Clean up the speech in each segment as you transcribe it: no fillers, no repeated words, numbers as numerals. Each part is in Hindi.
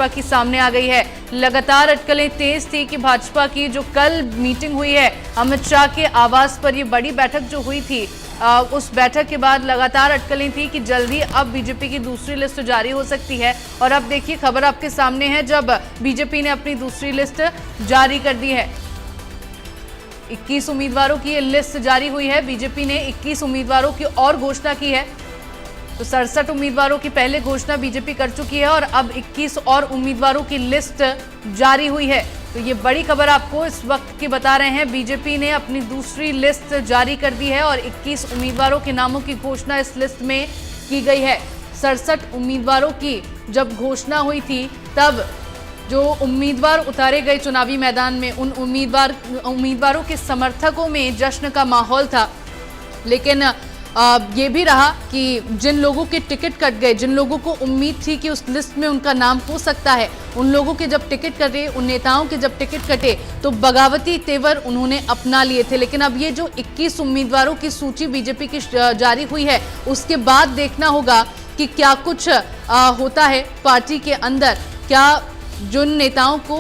भाजपा की सामने आ गई है। लगातार अटकलें तेज थी कि भाजपा की जो कल मीटिंग हुई है अमित शाह के आवास पर, ये बड़ी बैठक जो हुई थी, उस बैठक के बाद लगातार अटकलें थी कि जल्दी अब बीजेपी की दूसरी लिस्ट जारी हो सकती है। और अब देखिए खबर आपके सामने है, जब बीजेपी ने अपनी दूसरी लिस्ट जारी कर दी है। 21 उम्मीदवारों की ये लिस्ट जारी हुई है। बीजेपी ने 21 उम्मीदवारों की और घोषणा की है। तो 67 उम्मीदवारों की पहले घोषणा बीजेपी कर चुकी है और अब 21 और उम्मीदवारों की लिस्ट जारी हुई है। तो ये बड़ी खबर आपको इस वक्त की बता रहे हैं। बीजेपी ने अपनी दूसरी लिस्ट जारी कर दी है और 21 उम्मीदवारों के नामों की घोषणा इस लिस्ट में की गई है। 67 उम्मीदवारों की जब घोषणा हुई थी तब जो उम्मीदवार उतारे गए चुनावी मैदान में, उन उम्मीदवारों के समर्थकों में जश्न का माहौल था। लेकिन ये भी रहा कि जिन लोगों के टिकट कट गए, जिन लोगों को उम्मीद थी कि उस लिस्ट में उनका नाम हो सकता है, उन लोगों के जब टिकट कटे, उन नेताओं के जब टिकट कटे तो बगावती तेवर उन्होंने अपना लिए थे। लेकिन अब ये जो 21 उम्मीदवारों की सूची बीजेपी की जारी हुई है, उसके बाद देखना होगा कि क्या कुछ होता है पार्टी के अंदर। क्या जिन नेताओं को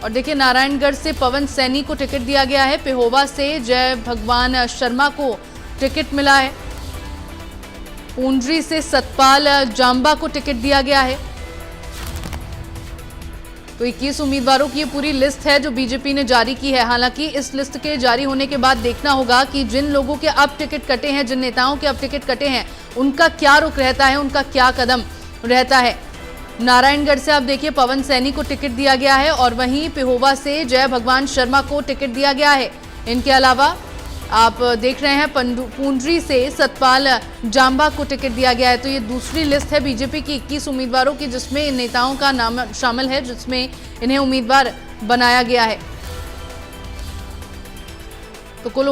और देखिए नारायणगढ़ से पवन सैनी को टिकट दिया गया है, पेहोवा से जय भगवान शर्मा को टिकट मिला है, पूंडरी से सतपाल जांबा को टिकट दिया गया है। तो 21 उम्मीदवारों की ये पूरी लिस्ट है जो बीजेपी ने जारी की है। हालांकि इस लिस्ट के जारी होने के बाद देखना होगा कि जिन लोगों के अब टिकट कटे हैं, जिन नेताओं के अब टिकट कटे हैं, उनका क्या रुख रहता है, उनका क्या कदम रहता है। नारायणगढ़ से आप देखिए पवन सैनी को टिकट दिया गया है और वहीं पेहोवा से जय भगवान शर्मा को टिकट दिया गया है। इनके अलावा आप देख रहे हैं पूंडरी से सतपाल जांबा को टिकट दिया गया है। तो ये दूसरी लिस्ट है बीजेपी की 21 उम्मीदवारों की, जिसमें इन नेताओं का नाम शामिल है, जिसमें इन्हें उम्मीदवार बनाया गया है। तो कुल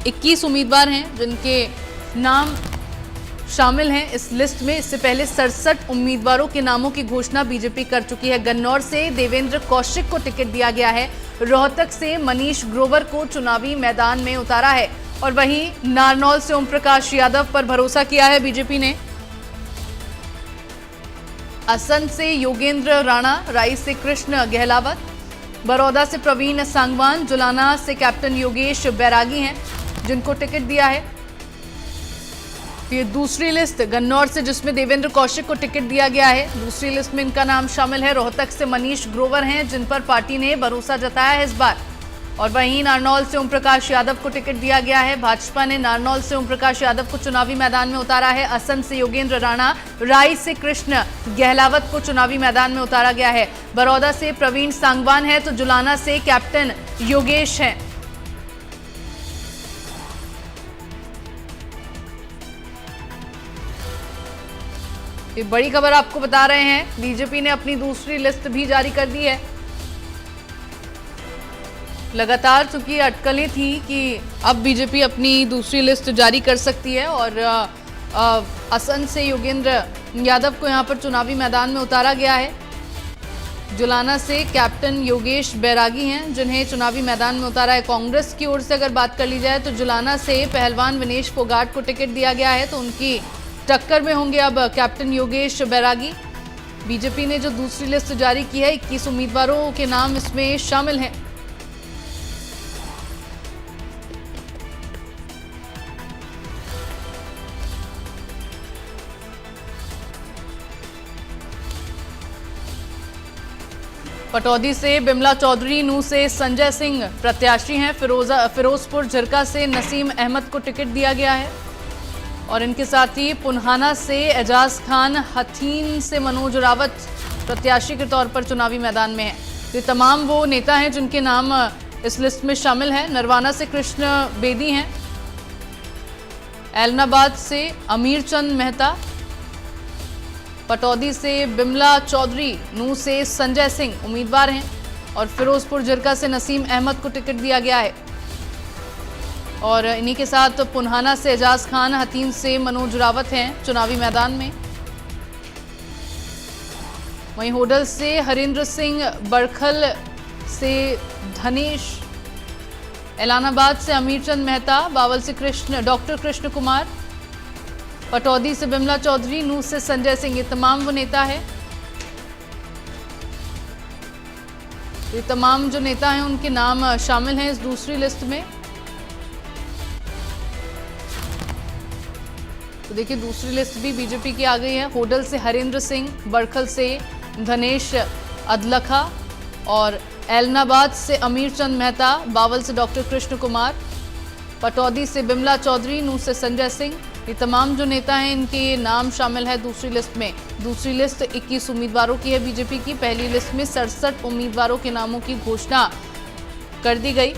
21 उम्मीदवार हैं जिनके नाम शामिल हैं इस लिस्ट में। इससे पहले 67 उम्मीदवारों के नामों की घोषणा बीजेपी कर चुकी है। गन्नौर से देवेंद्र कौशिक को टिकट दिया गया है। रोहतक से मनीष ग्रोवर को चुनावी मैदान में उतारा है और वहीं नारनौल से ओम प्रकाश यादव पर भरोसा किया है बीजेपी ने। असंध से योगेंद्र राणा, राई से कृष्ण गहलावत, बड़ौदा से प्रवीण सांगवान, जुलाना से कैप्टन योगेश बैरागी हैं जिनको टिकट दिया है। ये दूसरी लिस्ट गन्नौर से, जिसमें देवेंद्र कौशिक को टिकट दिया गया है, दूसरी लिस्ट में इनका नाम शामिल है। रोहतक से मनीष ग्रोवर हैं जिन पर पार्टी ने भरोसा जताया है इस बार। और वहीं नारनौल से ओम प्रकाश यादव को टिकट दिया गया है। भाजपा ने नारनौल से ओम प्रकाश यादव को चुनावी मैदान में उतारा है। असंध से योगेंद्र राणा, राई से कृष्ण गहलावत को चुनावी मैदान में उतारा गया है। बड़ौदा से प्रवीण सांगवान है तो जुलाना से कैप्टन योगेश हैं। ये बड़ी खबर आपको बता रहे हैं, बीजेपी ने अपनी दूसरी लिस्ट भी जारी कर दी है। लगातार चूंकि अटकलें थी कि अब बीजेपी अपनी दूसरी लिस्ट जारी कर सकती है और असंध से योगेंद्र यादव को यहां पर चुनावी मैदान में उतारा गया है। जुलाना से कैप्टन योगेश बैरागी हैं जिन्हें चुनावी मैदान में उतारा है। कांग्रेस की ओर से अगर बात कर ली जाए तो जुलाना से पहलवान विनेश फोगाट को टिकट दिया गया है, तो उनकी टक्कर में होंगे अब कैप्टन योगेश बैरागी। बीजेपी ने जो दूसरी लिस्ट जारी की है, 21 उम्मीदवारों के नाम इसमें शामिल हैं। पटौदी से बिमला चौधरी, नूह से संजय सिंह प्रत्याशी हैं। फिरोजपुर झिरका से नसीम अहमद को टिकट दिया गया है और इनके साथ ही पुन्हाना से एजाज खान, हथीन से मनोज रावत प्रत्याशी के तौर पर चुनावी मैदान में हैं। ये तमाम वो नेता हैं जिनके नाम इस लिस्ट में शामिल हैं। नरवाना से कृष्ण बेदी हैं, ऐलनाबाद से अमीर चंद मेहता, पटौदी से बिमला चौधरी, नूह से संजय सिंह उम्मीदवार हैं और फिरोजपुर झिरका से नसीम अहमद को टिकट दिया गया है। और इन्हीं के साथ पुन्हाना से एजाज खान, हथीन से मनोज रावत हैं चुनावी मैदान में। वहीं होडल से हरिंद्र सिंह, बड़खल से धनेश, ऐलानाबाद से अमीरचंद मेहता, बावल से डॉक्टर कृष्ण कुमार, पटौदी से बिमला चौधरी, नूह से संजय सिंह, ये तमाम वो नेता है ये तमाम जो नेता हैं उनके नाम शामिल हैं इस दूसरी लिस्ट में। तो देखिए दूसरी लिस्ट भी बीजेपी की आ गई है। होडल से हरेंद्र सिंह, बड़खल से धनेश अदलखा और ऐलनाबाद से अमीर चंद मेहता, बावल से डॉक्टर कृष्ण कुमार, पटौदी से बिमला चौधरी, नूह से संजय सिंह। ये तमाम जो नेता हैं इनके नाम शामिल है दूसरी लिस्ट में। दूसरी लिस्ट 21 उम्मीदवारों की है बीजेपी की। पहली लिस्ट में 67 उम्मीदवारों के नामों की घोषणा कर दी गई।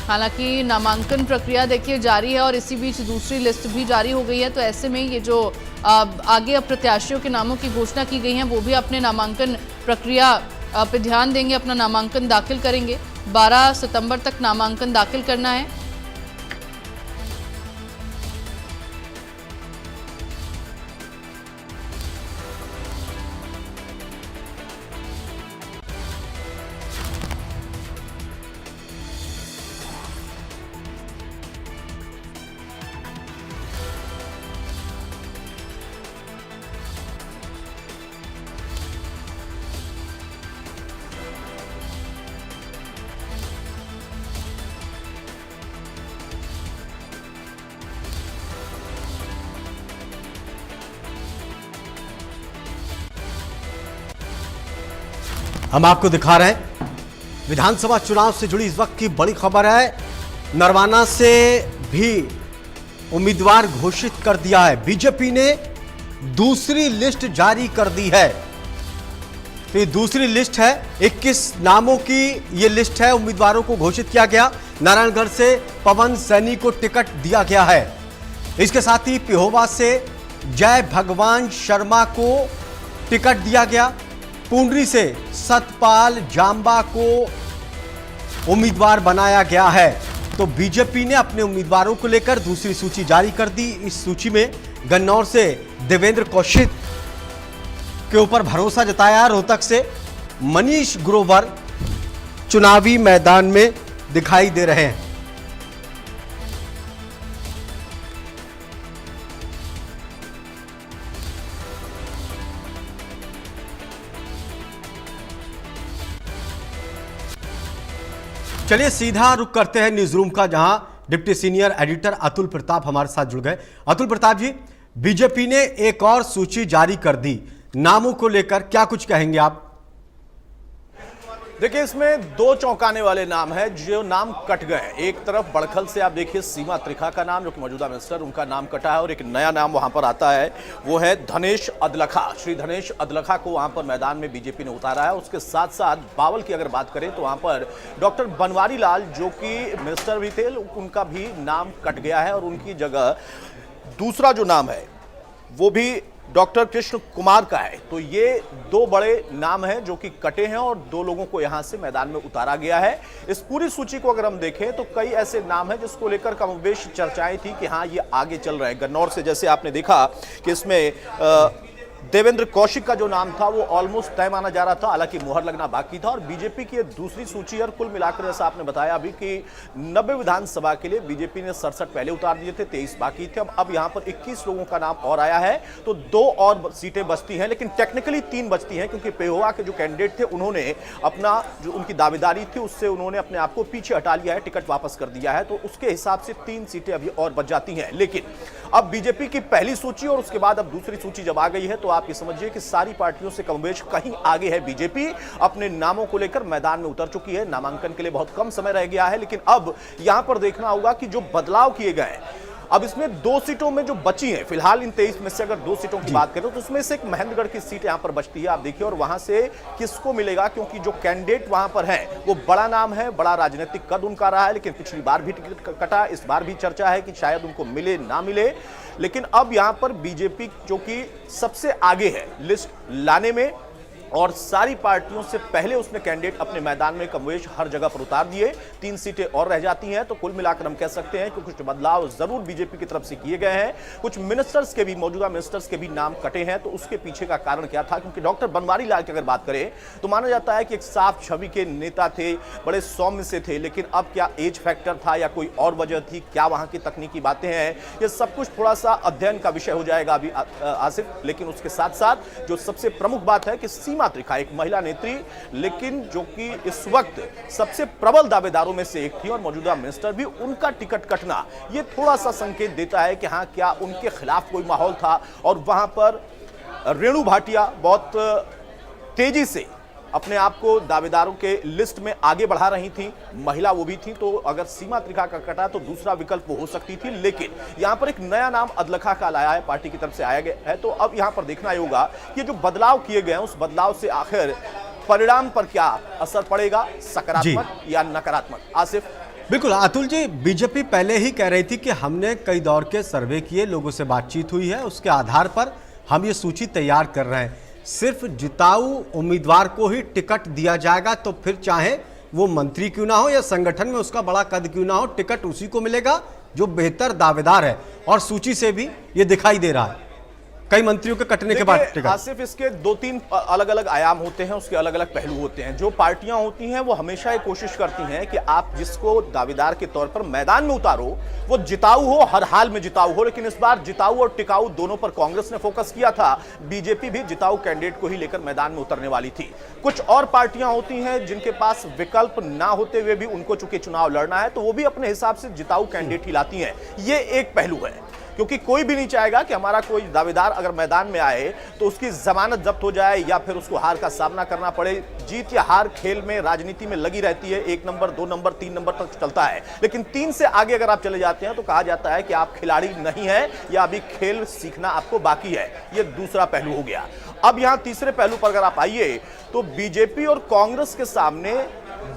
हालांकि नामांकन प्रक्रिया देखिए जारी है और इसी बीच दूसरी लिस्ट भी जारी हो गई है। तो ऐसे में ये जो आगे अब प्रत्याशियों के नामों की घोषणा की गई है वो भी अपने नामांकन प्रक्रिया पे ध्यान देंगे, अपना नामांकन दाखिल करेंगे। 12 सितंबर तक नामांकन दाखिल करना है। हम आपको दिखा रहे हैं विधानसभा चुनाव से जुड़ी इस वक्त की बड़ी खबर है। नरवाना से भी उम्मीदवार घोषित कर दिया है। बीजेपी ने दूसरी लिस्ट जारी कर दी है। तो ये दूसरी लिस्ट है, 21 नामों की ये लिस्ट है। उम्मीदवारों को घोषित किया गया। नारायणगढ़ से पवन सैनी को टिकट दिया गया है। इसके साथ ही पिहोवा से जय भगवान शर्मा को टिकट दिया गया। पुंडरी से सतपाल जांबा को उम्मीदवार बनाया गया है। तो बीजेपी ने अपने उम्मीदवारों को लेकर दूसरी सूची जारी कर दी। इस सूची में गन्नौर से देवेंद्र कौशिक के ऊपर भरोसा जताया। रोहतक से मनीष ग्रोवर चुनावी मैदान में दिखाई दे रहे हैं। चलिए सीधा रुख करते हैं न्यूज रूम का, जहां deputy senior editor Atul Pratap हमारे साथ जुड़ गए। अतुल प्रताप जी, बीजेपी ने एक और सूची जारी कर दी नामों को लेकर, क्या कुछ कहेंगे आप? देखिए, इसमें दो चौंकाने वाले नाम है जो नाम कट गए। एक तरफ बड़खल से आप देखिए सीमा त्रिखा का नाम, जो कि मौजूदा मिनिस्टर, उनका नाम कटा है और एक नया नाम वहां पर आता है, वो है धनेश अदलखा। श्री धनेश अदलखा को वहां पर मैदान में बीजेपी ने उतारा है। उसके साथ साथ बावल की अगर बात करें तो वहां पर डॉक्टर बनवारी लाल, जो कि मिनिस्टर भी थे, उनका भी नाम कट गया है और उनकी जगह दूसरा जो नाम है वो भी डॉक्टर कृष्ण कुमार का है। तो ये दो बड़े नाम हैं जो कि कटे हैं और दो लोगों को यहां से मैदान में उतारा गया है। इस पूरी सूची को अगर हम देखें तो कई ऐसे नाम हैं जिसको लेकर कमोबेश चर्चाएं थी कि हाँ ये आगे चल रहे हैं। गन्नौर से जैसे आपने देखा कि इसमें देवेंद्र कौशिक का जो नाम था वो ऑलमोस्ट तय माना जा रहा था, हालांकि मुहर लगना बाकी था। और बीजेपी की दूसरी सूची, और कुल मिलाकर जैसा आपने बताया अभी कि 90 विधानसभा के लिए बीजेपी ने 67 पहले उतार दिए थे, 23 बाकी थे। अब यहां पर 21 लोगों का नाम और आया है, तो 2 और सीटें बचती हैं, लेकिन टेक्निकली 3 बचती हैं, क्योंकि पेहोवा के जो कैंडिडेट थे उन्होंने अपना जो उनकी दावेदारी थी उससे उन्होंने अपने आप को पीछे हटा लिया है, टिकट वापस कर दिया है। तो उसके हिसाब से 3 सीटें अभी और बच जाती हैं। लेकिन अब बीजेपी की पहली सूची और उसके बाद अब दूसरी सूची जब आ गई है तो आप ये समझिए कि सारी पार्टियों से कमोबेश कहीं आगे है। बीजेपी अपने नामों को लेकर मैदान में उतर चुकी है। नामांकन के लिए बहुत कम समय रह गया है, लेकिन अब यहां पर देखना होगा कि जो बदलाव किए गए हैं, अब इसमें 2 सीटों में जो बची हैं फिलहाल, इन 23 में से अगर 2 सीटों की बात करें तो उसमें से एक महेंद्रगढ़ की सीट यहां पर बचती है। आप देखिए, और वहां से किसको मिलेगा, क्योंकि जो कैंडिडेट वहां पर है वो बड़ा नाम है, बड़ा राजनीतिक कद उनका रहा है, लेकिन पिछली बार भी टिकट कटा। इस बार भी चर्चा है कि शायद उनको मिले ना मिले। लेकिन अब यहां पर बीजेपी जो कि सबसे आगे है लिस्ट लाने में, और सारी पार्टियों से पहले उसने कैंडिडेट अपने मैदान में कमोबेश हर जगह पर उतार दिए। 3 सीटें और रह जाती हैं। तो कुल मिलाकर हम कह सकते हैं कि कुछ बदलाव जरूर बीजेपी की तरफ से किए गए हैं। कुछ मिनिस्टर्स के भी, मौजूदा मिनिस्टर्स के भी नाम कटे हैं। तो उसके पीछे का कारण क्या था, क्योंकि डॉक्टर बनवारी लाल की अगर बात करें तो माना जाता है कि एक साफ छवि के नेता थे, बड़े सौम्य से थे, लेकिन अब क्या एज फैक्टर था या कोई और वजह थी, क्या वहां की तकनीकी बातें हैं, ये सब कुछ थोड़ा सा अध्ययन का विषय हो जाएगा अभी आसिफ। लेकिन उसके साथ साथ जो सबसे प्रमुख बात है कि सीमा सीमा त्रिखा, एक महिला नेत्री, लेकिन जो कि इस वक्त सबसे प्रबल दावेदारों में से एक थी और मौजूदा मिनिस्टर भी, उनका टिकट कटना ये थोड़ा सा संकेत देता है कि हाँ, क्या उनके खिलाफ कोई माहौल था। और वहां पर रेणु भाटिया बहुत तेजी से अपने आप को दावेदारों के लिस्ट में आगे बढ़ा रही थी, महिला वो भी थी, तो अगर सीमा त्रिखा का कटा तो दूसरा विकल्प वो हो सकती थी। लेकिन यहां पर एक नया नाम अदलखा का लाया है, पार्टी की तरफ से आया गया है। तो अब यहां पर देखना होगा कि जो बदलाव किए गए हैं उस बदलाव से आखिर परिणाम पर क्या असर पड़ेगा, सकारात्मक या नकारात्मक। आसिफ। बिल्कुल अतुल जी, बीजेपी पहले ही कह रही थी कि हमने कई दौर के सर्वे किए, लोगों से बातचीत हुई है, उसके आधार पर हम ये सूची तैयार कर रहे हैं। सिर्फ जिताऊ उम्मीदवार को ही टिकट दिया जाएगा, तो फिर चाहे वो मंत्री क्यों ना हो या संगठन में उसका बड़ा कद क्यों ना हो, टिकट उसी को मिलेगा जो बेहतर दावेदार है। और सूची से भी ये दिखाई दे रहा है, कई मंत्रियों के कटने के बाद टिकट। आसिफ, इसके 2-3 अलग अलग आयाम होते हैं, उसके अलग अलग पहलू होते हैं। जो पार्टियां होती हैं वो हमेशा ये कोशिश करती हैं कि आप जिसको दावेदार के तौर पर मैदान में उतारो वो जिताऊ हो, हर हाल में जिताऊ हो। लेकिन इस बार जिताऊ और टिकाऊ दोनों पर कांग्रेस ने फोकस किया था, बीजेपी भी जिताऊ कैंडिडेट को ही लेकर मैदान में उतरने वाली थी। कुछ और पार्टियां होती हैं जिनके पास विकल्प ना होते हुए भी उनको चूंकि चुनाव लड़ना है, तो वो भी अपने हिसाब से जिताऊ कैंडिडेट ही लाती हैं। ये एक पहलू है, क्योंकि कोई भी नहीं चाहेगा कि हमारा कोई दावेदार अगर मैदान में आए तो उसकी जमानत जब्त हो जाए या फिर उसको हार का सामना करना पड़े। जीत या हार खेल में, राजनीति में लगी रहती है, 1 नंबर 2 नंबर 3 नंबर तक चलता है। लेकिन 3 से आगे अगर आप चले जाते हैं तो कहा जाता है कि आप खिलाड़ी नहीं है या अभी खेल सीखना आपको बाकी है। यह दूसरा पहलू हो गया। अब यहां तीसरे पहलू पर अगर आप आइए तो बीजेपी और कांग्रेस के सामने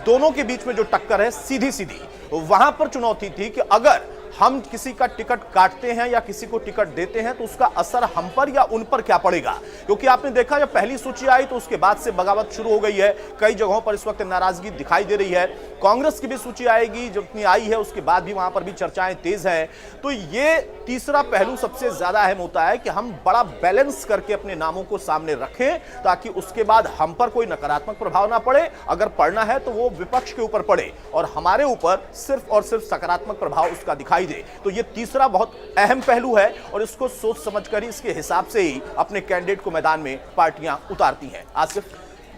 दोनों के बीच में जो टक्कर है सीधी सीधी, वहां पर चुनौती थी कि अगर हम किसी का टिकट काटते हैं या किसी को टिकट देते हैं तो उसका असर हम पर या उन पर क्या पड़ेगा। क्योंकि आपने देखा जब पहली सूची आई तो उसके बाद से बगावत शुरू हो गई है, कई जगहों पर इस वक्त नाराजगी दिखाई दे रही है। कांग्रेस की भी सूची आएगी, जब इतनी आई है उसके बाद भी वहां पर भी चर्चाएं तेज हैं। तो ये तीसरा पहलू सबसे ज्यादा अहम होता है कि हम बड़ा बैलेंस करके अपने नामों को सामने रखें ताकि उसके बाद हम पर कोई नकारात्मक प्रभाव ना पड़े, अगर पड़ना है तो वो विपक्ष के ऊपर पड़े और हमारे ऊपर सिर्फ और सिर्फ सकारात्मक प्रभाव उसका दिखाई दे। तो ये तीसरा बहुत अहम पहलू है और इसको सोच समझकर ही, इसके हिसाब से ही अपने कैंडिडेट को मैदान में पार्टियां उतारती हैं। आसिफ।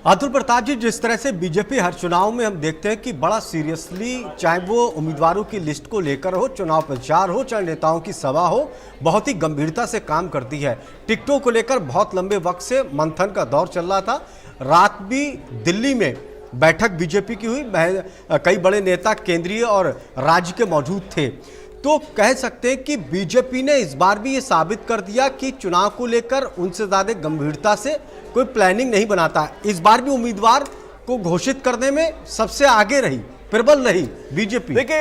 अतुल प्रताप जी, जिस तरह से बीजेपी हर चुनाव में हम देखते हैं कि बड़ा सीरियसली, चाहे वो उम्मीदवारों की लिस्ट को लेकर हो, चुनाव प्रचार हो, चाहे नेताओं की सभा हो, बहुत ही गंभीरता से काम करती है। टिकटों को लेकर बहुत लंबे वक्त से मंथन का दौर चल रहा था। रात भी दिल्ली में बैठक बीजेपी की हुई, कई बड़े नेता केंद्रीय और राज्य के मौजूद थे। तो कह सकते हैं कि बीजेपी ने इस बार भी ये साबित कर दिया कि चुनाव को लेकर उनसे ज्यादा गंभीरता से कोई प्लानिंग नहीं बनाता। इस बार भी उम्मीदवार को घोषित करने में सबसे आगे रही, प्रबल रही बीजेपी। देखिए,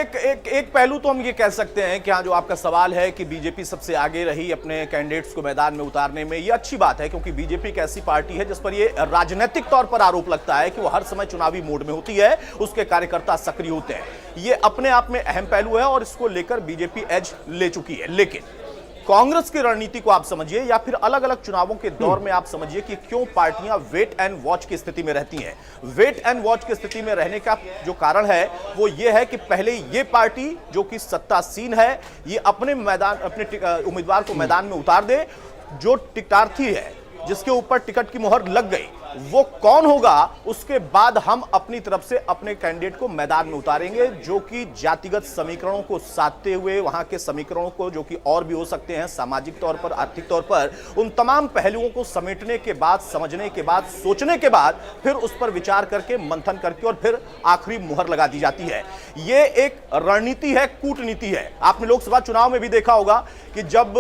एक पहलू तो हम ये कह सकते हैं कि हाँ, जो आपका सवाल है कि बीजेपी सबसे आगे रही अपने कैंडिडेट्स को मैदान में उतारने में, ये अच्छी बात है क्योंकि बीजेपी एक ऐसी पार्टी है जिस पर ये राजनीतिक तौर पर आरोप लगता है कि वो हर समय चुनावी मोड में होती है, उसके कार्यकर्ता सक्रिय होते हैं। ये अपने आप में अहम पहलू है और इसको लेकर बीजेपी एज ले चुकी है। लेकिन कांग्रेस की रणनीति को आप समझिए या फिर अलग अलग चुनावों के दौर में आप समझिए कि क्यों पार्टियां वेट एंड वॉच की स्थिति में रहती हैं। वेट एंड वॉच की स्थिति में रहने का जो कारण है वो ये है कि पहले ये पार्टी जो कि सत्तासीन है ये अपने उम्मीदवार को मैदान में उतार दे। जो टिकटार्थी है जिसके ऊपर टिकट की मुहर लग गई वो कौन होगा, उसके बाद हम अपनी तरफ से अपने कैंडिडेट को मैदान में उतारेंगे जो कि जातिगत समीकरणों को साधते हुए, वहां के समीकरणों को जो कि और भी हो सकते हैं सामाजिक तौर पर, आर्थिक तौर पर, उन तमाम पहलुओं को समेटने के बाद, समझने के बाद, सोचने के बाद फिर उस पर विचार करके, मंथन करके और फिर आखिरी मुहर लगा दी जाती है। ये एक रणनीति है, कूटनीति है। आपने लोकसभा चुनाव में भी देखा होगा कि जब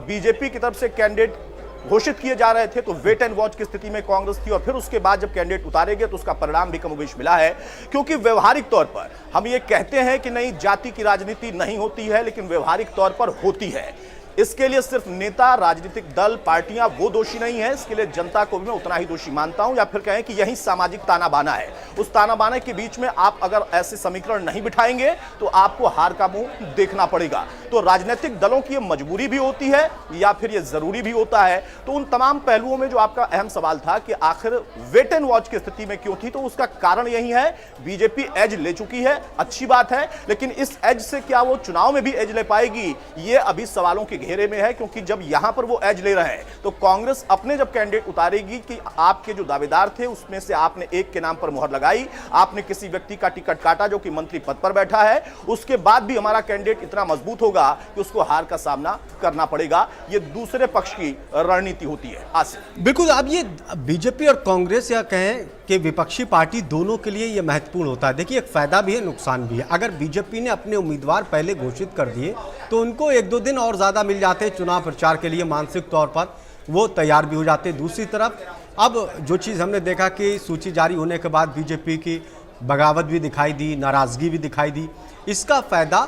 बीजेपी की तरफ से कैंडिडेट घोषित किए जा रहे थे तो वेट एंड वॉच की स्थिति में कांग्रेस थी और फिर उसके बाद जब कैंडिडेट उतारे गए तो उसका परिणाम भी कमोबेश मिला है। क्योंकि व्यवहारिक तौर पर हम ये कहते हैं कि नहीं, जाति की राजनीति नहीं होती है, लेकिन व्यवहारिक तौर पर होती है। इसके लिए सिर्फ नेता, राजनीतिक दल, पार्टियां वो दोषी नहीं है, इसके लिए जनता को भी मैं उतना ही दोषी मानता हूं। या फिर कहें कि यही सामाजिक ताना बाना है। उस ताना बाना के बीच में आप अगर ऐसे समीकरण नहीं बिठाएंगे तो आपको हार का मुंह देखना पड़ेगा। तो राजनीतिक दलों की ये मजबूरी भी होती है या फिर ये जरूरी भी होता है। तो उन तमाम पहलुओं में जो आपका अहम सवाल था कि आखिर वेट एंड वॉच की स्थिति में क्यों थी, तो उसका कारण यही है, बीजेपी एज ले चुकी है, अच्छी बात है, लेकिन इस एज से क्या वो चुनाव में भी एज ले पाएगी, ये अभी सवालों की घेरे में है, क्योंकि जब यहां पर वो एज ले रहे हैं तो कांग्रेस अपने जब कैंडिडेट उतारेगी कि आपके जो दावेदार थे उसमें से आपने एक के नाम पर मुहर लगाई, आपने किसी व्यक्ति का टिकट काटा जो कि मंत्री पद पर बैठा है, उसके बाद भी हमारा कैंडिडेट इतना मजबूत होगा कि उसको हार का सामना करना पड़ेगा। ये दूसरे पक्ष की रणनीति होती है। आसिफ, बिल्कुल, अब ये बीजेपी और कांग्रेस या कहें कि विपक्षी पार्टी दोनों के लिए ये महत्वपूर्ण होता है। देखिए, एक फायदा भी है, नुकसान भी है। अगर बीजेपी ने अपने उम्मीदवार पहले घोषित कर दिए तो उनको 1-2 दिन और ज़्यादा मिल जाते चुनाव प्रचार के लिए, मानसिक तौर पर वो तैयार भी हो जाते। दूसरी तरफ अब जो चीज़ हमने देखा कि सूची जारी होने के बाद बीजेपी की बगावत भी दिखाई दी, नाराज़गी भी दिखाई दी, इसका फ़ायदा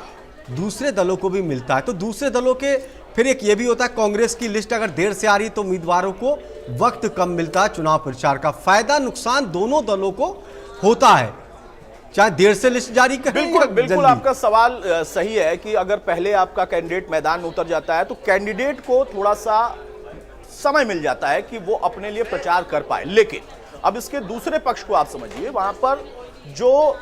दूसरे दलों को भी मिलता है। तो दूसरे दलों के फिर एक ये भी होता है, कांग्रेस की लिस्ट अगर देर से आ रही तो उम्मीदवारों को वक्त कम मिलता है चुनाव प्रचार का। फायदा नुकसान दोनों दलों को होता है, चाहे देर से लिस्ट जारी करें। बिल्कुल आपका सवाल सही है कि अगर पहले आपका कैंडिडेट मैदान में उतर जाता है तो कैंडिडेट को थोड़ा सा समय मिल जाता है कि वो अपने लिए प्रचार कर पाए। लेकिन अब इसके दूसरे पक्ष को आप समझिए, वहां पर जो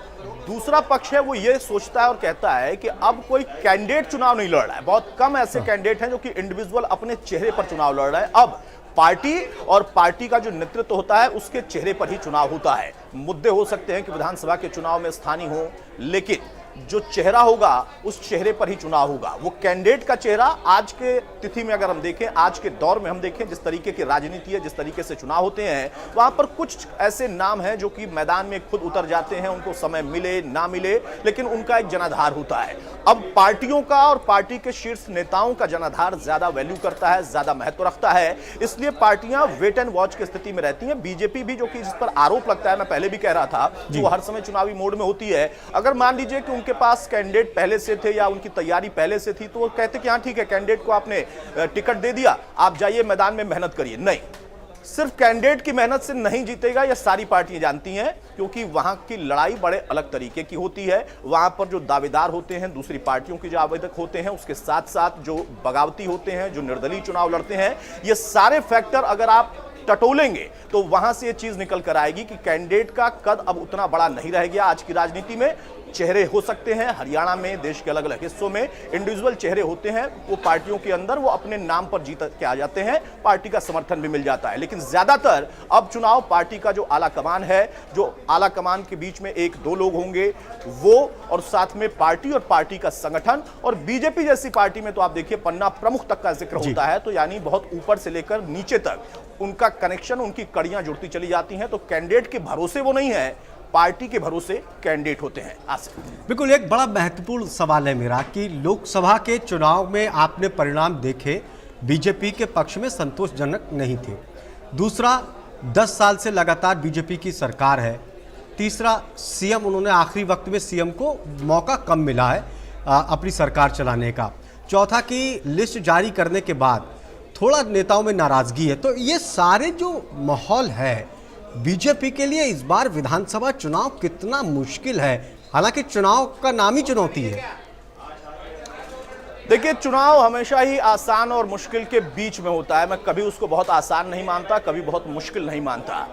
दूसरा पक्ष है वो ये सोचता है और कहता है कि अब कोई कैंडिडेट चुनाव नहीं लड़ रहा है। बहुत कम ऐसे कैंडिडेट हैं जो कि इंडिविजुअल अपने चेहरे पर चुनाव लड़ रहा है। अब पार्टी और पार्टी का जो नेतृत्व होता है उसके चेहरे पर ही चुनाव होता है। मुद्दे हो सकते हैं कि विधानसभा के चुनाव में स्थानीय हो, लेकिन जो चेहरा होगा उस चेहरे पर ही चुनाव होगा। वो कैंडिडेट का चेहरा आज के तिथि में अगर हम देखें, आज के दौर में हम देखें, जिस तरीके की राजनीति है, जिस तरीके से चुनाव होते हैं, वहां पर कुछ ऐसे नाम हैं जो कि मैदान में खुद उतर जाते हैं, उनको समय मिले ना मिले, लेकिन उनका एक जनाधार होता है। अब पार्टियों का और पार्टी के शीर्ष नेताओं का जनाधार ज्यादा वैल्यू करता है, ज्यादा महत्व रखता है, इसलिए पार्टियां वेट एंड वॉच की स्थिति में रहती हैं। बीजेपी भी, जो कि जिस पर आरोप लगता है, मैं पहले भी कह रहा था, जो हर समय चुनावी मोड में होती है, अगर मान लीजिए कि के पास कैंडिडेट पहले से थे या उनकी तैयारी पहले से थी तो वो कहते कि हाँ ठीक है, कैंडिडेट को आपने टिकट दे दिया, आप जाइए मैदान में मेहनत करिए। नहीं, सिर्फ कैंडिडेट की मेहनत से नहीं जीतेगा, यह सारी पार्टियां जानती हैं, क्योंकि वहां की लड़ाई बड़े अलग तरीके की होती है। वहां पर जो दावेदार होते हैं, दूसरी पार्टियों के जो आवेदक होते हैं, उसके साथ साथ जो बगावती होते हैं, जो निर्दलीय चुनाव लड़ते हैं, ये सारे फैक्टर अगर आप टटोलेंगे तो वहां से ये चीज निकल कर आएगी कि कैंडिडेट का कद अब उतना बड़ा नहीं रह गया। आज की राजनीति में चेहरे हो सकते हैं, हरियाणा में, देश के अलग अलग हिस्सों में इंडिविजुअल चेहरे होते हैं, वो पार्टियों के अंदर वो अपने नाम पर जीत के आ जाते हैं, पार्टी का समर्थन भी मिल जाता है। लेकिन ज्यादातर अब चुनाव पार्टी का जो आला कमान है, जो आला कमान के बीच में 1-2 लोग होंगे वो, और साथ में पार्टी और पार्टी का संगठन। और बीजेपी जैसी पार्टी में तो आप देखिए पन्ना प्रमुख तक का जिक्र होता है, तो यानी बहुत ऊपर से लेकर नीचे तक उनका कनेक्शन, उनकी कड़ियां जुड़ती चली जाती हैं। तो कैंडिडेट के भरोसे वो नहीं है, पार्टी के भरोसे कैंडिडेट होते हैं। आसिफ, बिल्कुल, एक बड़ा महत्वपूर्ण सवाल है मेरा कि लोकसभा के चुनाव में आपने परिणाम देखे, बीजेपी के पक्ष में संतोषजनक नहीं थे। दूसरा, 10 साल से लगातार बीजेपी की सरकार है। तीसरा, सीएम, उन्होंने आखिरी वक्त में सीएम को मौका कम मिला है अपनी सरकार चलाने का। चौथा, कि लिस्ट जारी करने के बाद थोड़ा नेताओं में नाराजगी है। तो ये सारे जो माहौल है बीजेपी के लिए इस बार विधानसभा चुनाव कितना मुश्किल है, हालांकि चुनाव का नाम ही चुनौती है। देखिए, चुनाव हमेशा ही आसान और मुश्किल के बीच में होता है। मैं कभी उसको बहुत आसान नहीं मानता, कभी बहुत मुश्किल नहीं मानता,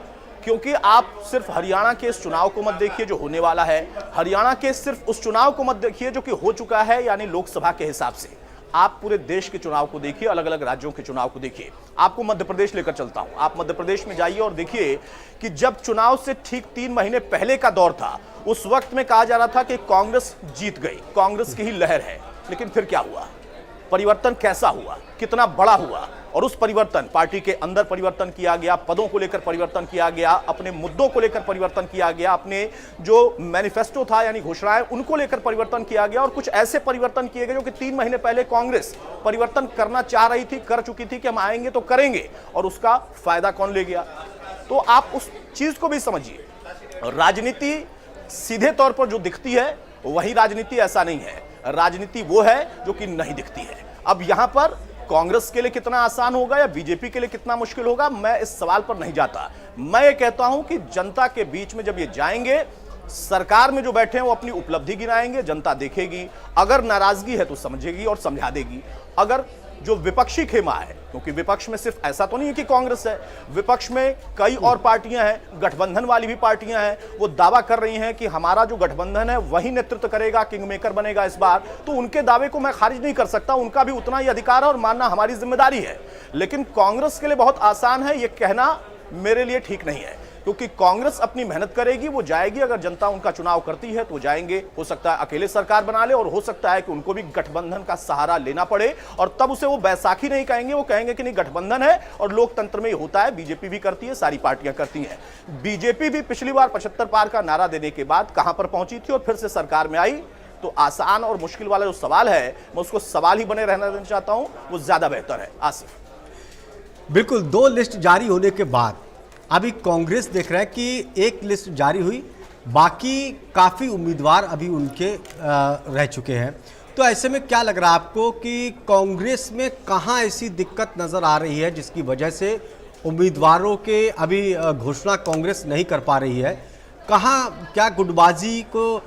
क्योंकि आप सिर्फ हरियाणा के इस चुनाव को मत देखिए जो होने वाला है, हरियाणा के सिर्फ उस चुनाव को मत देखिए जो कि हो चुका है, यानी लोकसभा के हिसाब से। आप पूरे देश के चुनाव को देखिए, अलग अलग राज्यों के चुनाव को देखिए। आपको मध्य प्रदेश लेकर चलता हूं, आप मध्य प्रदेश में जाइए और देखिए कि जब चुनाव से ठीक 3 महीने पहले का दौर था, उस वक्त में कहा जा रहा था कि कांग्रेस जीत गई, कांग्रेस की ही लहर है। लेकिन फिर क्या हुआ, परिवर्तन कैसा हुआ, कितना बड़ा हुआ, और उस परिवर्तन, पार्टी के अंदर परिवर्तन किया गया, पदों को लेकर परिवर्तन किया गया, अपने मुद्दों को लेकर परिवर्तन किया गया, अपने जो मैनिफेस्टो था यानी घोषणाएं, उनको लेकर परिवर्तन किया गया। और कुछ ऐसे परिवर्तन किए गए जो कि 3 महीने पहले कांग्रेस परिवर्तन करना चाह रही थी, कर चुकी थी कि हम आएंगे तो करेंगे, और उसका फायदा कौन ले गया। तो आप उस चीज को भी समझिए। राजनीति सीधे तौर पर जो दिखती है वही राजनीति ऐसा नहीं है, राजनीति वो है जो कि नहीं दिखती है। अब यहां पर कांग्रेस के लिए कितना आसान होगा या बीजेपी के लिए कितना मुश्किल होगा, मैं इस सवाल पर नहीं जाता। मैं ये कहता हूं कि जनता के बीच में जब ये जाएंगे, सरकार में जो बैठे हैं वो अपनी उपलब्धि गिनाएंगे, जनता देखेगी। अगर नाराजगी है तो समझेगी और समझा देगी। अगर जो विपक्षी खेमा है, क्योंकि विपक्ष में सिर्फ ऐसा तो नहीं है कि कांग्रेस है, विपक्ष में कई और पार्टियां हैं, गठबंधन वाली भी पार्टियां हैं, वो दावा कर रही हैं कि हमारा जो गठबंधन है वही नेतृत्व करेगा, किंग मेकर बनेगा इस बार। तो उनके दावे को मैं खारिज नहीं कर सकता, उनका भी उतना ही अधिकार है और मानना हमारी जिम्मेदारी है। लेकिन कांग्रेस के लिए बहुत आसान है ये कहना, मेरे लिए ठीक नहीं है, क्योंकि कांग्रेस अपनी मेहनत करेगी, वो जाएगी, अगर जनता उनका चुनाव करती है तो जाएंगे, हो सकता है अकेले सरकार बना ले और हो सकता है कि उनको भी गठबंधन का सहारा लेना पड़े, और तब उसे वो बैसाखी नहीं कहेंगे, वो कहेंगे कि नहीं गठबंधन है और लोकतंत्र में ही होता है, बीजेपी भी करती है, सारी पार्टियां करती हैं। बीजेपी भी पिछली बार 75 पार का नारा देने के बाद कहां पर पहुंची थी और फिर से सरकार में आई। तो आसान और मुश्किल वाला जो सवाल है मैं उसको सवाल ही बने रहना देना चाहता हूं, वो ज्यादा बेहतर है। आसिफ, बिल्कुल, 2 लिस्ट जारी होने के बाद अभी कांग्रेस देख रहा है कि एक लिस्ट जारी हुई, बाकी काफ़ी उम्मीदवार अभी उनके रह चुके हैं। तो ऐसे में क्या लग रहा है आपको कि कांग्रेस में कहाँ ऐसी दिक्कत नज़र आ रही है जिसकी वजह से उम्मीदवारों के अभी घोषणा कांग्रेस नहीं कर पा रही है? कहाँ क्या गुटबाजी को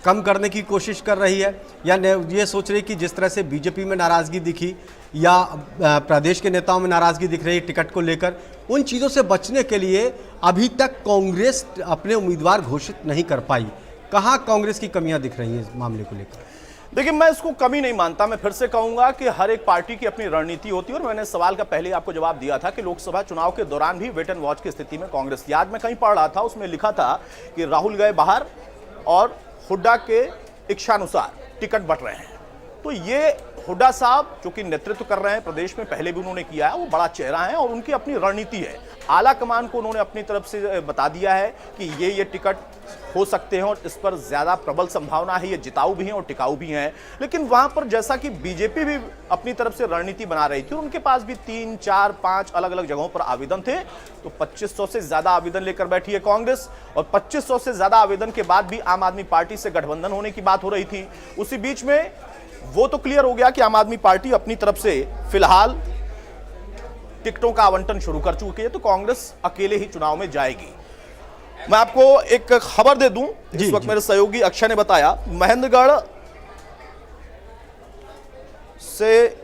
कम करने की कोशिश कर रही है, या ये सोच रही कि जिस तरह से बीजेपी में नाराज़गी दिखी या प्रदेश के नेताओं में नाराज़गी दिख रही है टिकट को लेकर, उन चीज़ों से बचने के लिए अभी तक कांग्रेस अपने उम्मीदवार घोषित नहीं कर पाई? कहाँ कांग्रेस की कमियां दिख रही हैं इस मामले को लेकर? देखिए, मैं इसको कमी नहीं मानता। मैं फिर से कहूंगा कि हर एक पार्टी की अपनी रणनीति होती है, और मैंने सवाल का पहले आपको जवाब दिया था कि लोकसभा चुनाव के दौरान भी वेट एंड वॉच की स्थिति में कांग्रेस थी। आज मैं कहीं पढ़ रहा था, उसमें लिखा था कि राहुल गए बाहर और हुड्डा के इच्छानुसार टिकट बंट रहे हैं। तो ये हुड्डा साहब जो कि नेतृत्व कर रहे हैं प्रदेश में, पहले भी उन्होंने किया है, वो बड़ा चेहरा है और उनकी अपनी रणनीति है। आला कमान को उन्होंने अपनी तरफ से बता दिया है कि ये टिकट हो सकते हैं और इस पर ज्यादा प्रबल संभावना है, ये जिताऊ भी हैं और टिकाऊ भी हैं। लेकिन वहां पर जैसा कि बीजेपी भी अपनी तरफ से रणनीति बना रही थी और उनके पास भी 3, 4, 5 अलग अलग जगहों पर आवेदन थे, तो 2500 से ज्यादा आवेदन लेकर बैठी है कांग्रेस, और 2500 से ज्यादा आवेदन के बाद भी आम आदमी पार्टी से गठबंधन होने की बात हो रही थी। उसी बीच में वो तो क्लियर हो गया कि आम आदमी पार्टी अपनी तरफ से फिलहाल टिकटों का आवंटन शुरू कर चुकी है, तो कांग्रेस अकेले ही चुनाव में जाएगी। मैं आपको एक खबर दे दूं, इस वक्त मेरे सहयोगी अक्षय ने बताया, महेंद्रगढ़ से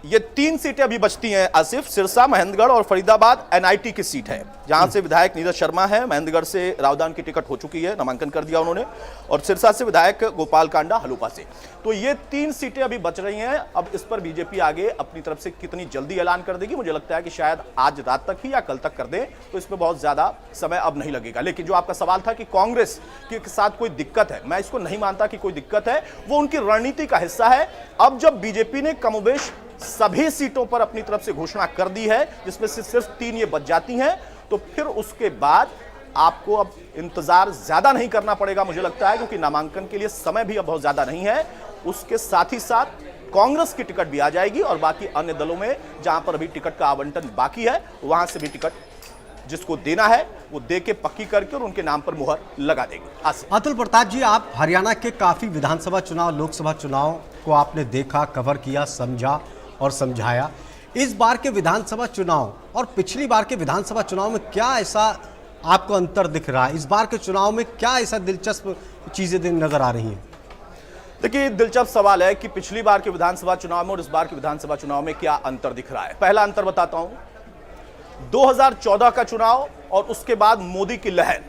ये 3 सीटें अभी बचती हैं आसिफ। सिरसा, महेंद्रगढ़ और फरीदाबाद एनआईटी की सीट है, जहां से विधायक नीरज शर्मा है। महेंद्रगढ़ से रावदान की टिकट हो चुकी है, नामांकन कर दिया उन्होंने, और सिरसा से विधायक गोपाल कांडा हलूपा से। तो ये 3 सीटें अभी बच रही हैं। अब इस पर बीजेपी आगे अपनी तरफ से कितनी जल्दी ऐलान कर देगी, मुझे लगता है कि शायद आज रात तक ही या कल तक कर दें, तो इसमें बहुत ज्यादा समय अब नहीं लगेगा। लेकिन जो आपका सवाल था कि कांग्रेस के साथ कोई दिक्कत है, मैं इसको नहीं मानता कि कोई दिक्कत है, वो उनकी रणनीति का हिस्सा है। अब जब बीजेपी ने कमोबेश सभी सीटों पर अपनी तरफ से घोषणा कर दी है, जिसमें से सिर्फ 3 ये बच जाती हैं, तो फिर उसके बाद आपको अब इंतजार ज्यादा नहीं करना पड़ेगा मुझे लगता है, क्योंकि नामांकन के लिए समय भी अब बहुत ज्यादा नहीं है। उसके साथ ही साथ कांग्रेस की टिकट भी आ जाएगी और बाकी अन्य दलों में जहां पर अभी टिकट का आवंटन बाकी है, वहां से भी टिकट जिसको देना है वो दे के पक्की करके और उनके नाम पर मुहर लगा देंगे। अतुल प्रताप जी, आप हरियाणा के काफी विधानसभा चुनाव, लोकसभा चुनाव को आपने देखा, कवर किया, समझा और समझाया। इस बार के विधानसभा चुनाव और पिछली बार के विधानसभा चुनाव में क्या ऐसा आपको अंतर दिख रहा है? इस बार के चुनाव में क्या ऐसा दिलचस्प चीजें नजर आ रही हैं? देखिए, दिलचस्प सवाल है कि पिछली बार के विधानसभा चुनाव में और इस बार के विधानसभा चुनाव में क्या अंतर दिख रहा है। पहला अंतर बताता हूं, 2014 का चुनाव और उसके बाद मोदी की लहर,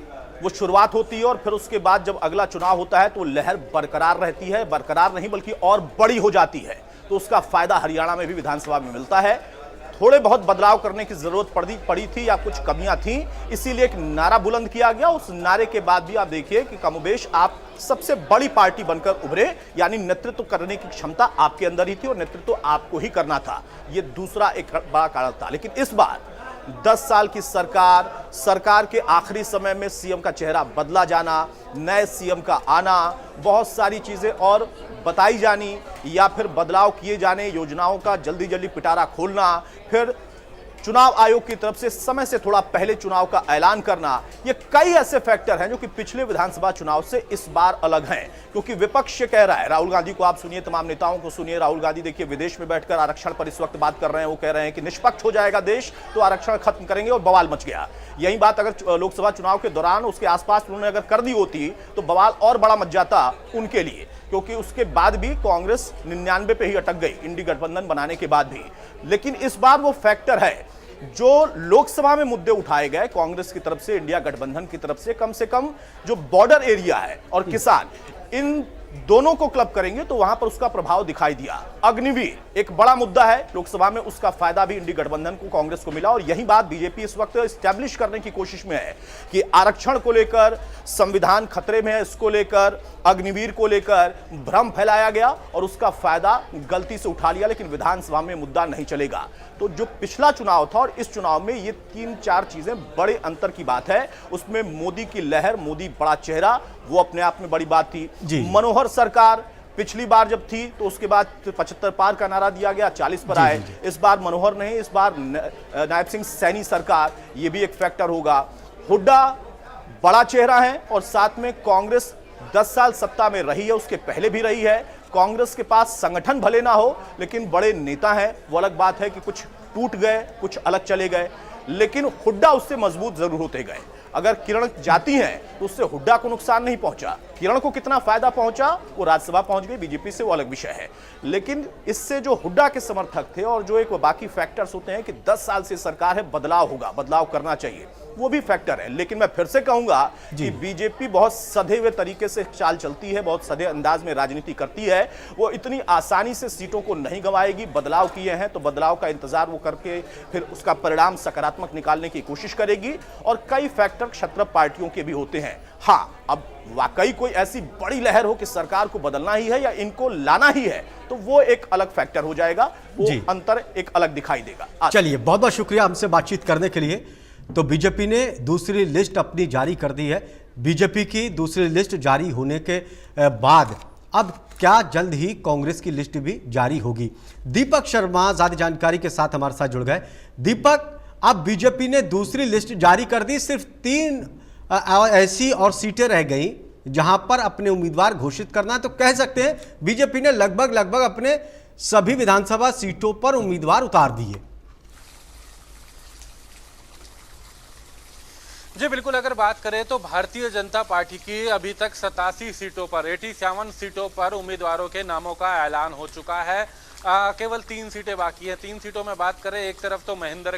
वो शुरुआत होती है और फिर उसके बाद जब अगला चुनाव होता है तो लहर बरकरार रहती है, बरकरार नहीं बल्कि और बड़ी हो जाती है। तो उसका फायदा हरियाणा में भी विधानसभा में मिलता है। थोड़े बहुत बदलाव करने की जरूरत पड़ी थी या कुछ कमियां थी, इसीलिए एक नारा बुलंद किया गया। उस नारे के बाद भी आप देखिए कि कमोबेश आप सबसे बड़ी पार्टी बनकर उभरे, यानी नेतृत्व करने की क्षमता आपके अंदर ही थी और नेतृत्व आपको ही करना था। ये दूसरा एक बड़ा कारण था। लेकिन इस बार 10 साल की सरकार के आखिरी समय में सीएम का चेहरा बदला जाना, नए सीएम का आना, बहुत सारी चीजें और बताई जानी या फिर बदलाव किए जाने, योजनाओं का जल्दी जल्दी पिटारा खोलना, फिर चुनाव आयोग की तरफ से समय से थोड़ा पहले चुनाव का ऐलान करना, ये कई ऐसे फैक्टर हैं जो कि पिछले विधानसभा चुनाव से इस बार अलग हैं। क्योंकि विपक्ष कह रहा है, राहुल गांधी को आप सुनिए, तमाम नेताओं को सुनिए। राहुल गांधी देखिए विदेश में बैठकर आरक्षण पर इस वक्त बात कर रहे हैं। वो कह रहे हैं कि निष्पक्ष हो जाएगा देश तो आरक्षण खत्म करेंगे, और बवाल मच गया। यही बात अगर लोकसभा चुनाव के दौरान उसके आसपास उन्होंने अगर कर दी होती तो बवाल और बड़ा मच जाता उनके लिए, क्योंकि उसके बाद भी कांग्रेस 99 पे ही अटक गई, इंडी गठबंधन बनाने के बाद भी। लेकिन इस बार वो फैक्टर है जो लोकसभा में मुद्दे उठाए गए कांग्रेस की तरफ से, इंडिया गठबंधन की तरफ से कम जो बॉर्डर एरिया है और किसान, इन दोनों को क्लब करेंगे तो वहां पर उसका प्रभाव दिखाई दिया। अग्निवीर एक बड़ा मुद्दा है लोकसभा में, उसका फायदा भी इंडी गठबंधन को, कांग्रेस को मिला। और यही बात बीजेपी इस वक्त एस्टैब्लिश करने की कोशिश में है कि आरक्षण को लेकर, संविधान खतरे में है इसको लेकर, अग्निवीर को लेकर भ्रम फैलाया गया और उसका फायदा गलती से उठा लिया। लेकिन विधानसभा में मुद्दा नहीं चलेगा। तो जो पिछला चुनाव था और इस चुनाव में ये 3-4 चीजें बड़े अंतर की बात है। उसमें मोदी की लहर, मोदी बड़ा चेहरा, वो अपने आप में बड़ी बात थी। मनोहर सरकार पिछली बार जब थी तो उसके बाद 75 पार का नारा दिया गया, 40 पर आए। इस बार मनोहर नहीं, इस बार नायब सिंह सैनी सरकार, ये भी एक फैक्टर होगा। हुड्डा बड़ा चेहरा है और साथ में कांग्रेस 10 साल सत्ता में रही है, उसके पहले भी रही है। कांग्रेस के पास संगठन भले ना हो लेकिन बड़े नेता हैं। वो अलग बात है कि कुछ टूट गए, कुछ अलग चले गए, लेकिन हुड्डा उससे मजबूत जरूर होते गए। अगर किरण जाती हैं तो उससे हुड्डा को नुकसान नहीं पहुंचा। किरण को कितना फायदा पहुंचा, वो राज्यसभा पहुंच गई बीजेपी से, वो अलग विषय है। लेकिन इससे जो हुड्डा के समर्थक थे और जो एक बाकी फैक्टर्स होते हैं कि 10 साल से सरकार है, बदलाव होगा, बदलाव करना चाहिए, वो भी फैक्टर है। लेकिन मैं फिर से कहूंगा कि बीजेपी बहुत सधे हुए तरीके से चाल चलती है, बहुत सधे अंदाज में राजनीति करती है। वो इतनी आसानी से सीटों को नहीं गंवाएगी। बदलाव किए हैं तो बदलाव का इंतजार वो करके फिर उसका परिणाम सकारात्मक निकालने की कोशिश करेगी। और कई फैक्टर क्षत्रप पार्टियों के भी होते हैं। हाँ, अब वाकई कोई ऐसी बड़ी लहर हो कि सरकार को बदलना ही है या इनको लाना ही है, तो वो एक अलग फैक्टर हो जाएगा, वो अंतर एक अलग दिखाई देगा। चलिए, बहुत बहुत शुक्रिया हमसे बातचीत करने के लिए। तो बीजेपी ने दूसरी लिस्ट अपनी जारी कर दी है। बीजेपी की दूसरी लिस्ट जारी होने के बाद अब क्या जल्द ही कांग्रेस की लिस्ट भी जारी होगी। दीपक शर्मा ज्यादा जानकारी के साथ हमारे साथ जुड़ गए। दीपक, अब बीजेपी ने दूसरी लिस्ट जारी कर दी, सिर्फ 3 ऐसी और सीटें रह गई जहां पर अपने उम्मीदवार घोषित करना है। तो कह सकते हैं बीजेपी ने लगभग अपने सभी विधानसभा सीटों पर उम्मीदवार उतार दिए। जी बिल्कुल, अगर बात करें तो भारतीय जनता पार्टी की अभी तक 87 सीटों पर, 87 सीटों पर उम्मीदवारों के नामों का ऐलान हो चुका है। केवल 3 सीटें बाकी हैं। 3 सीटों में बात करें, एक तरफ तो महेंद्र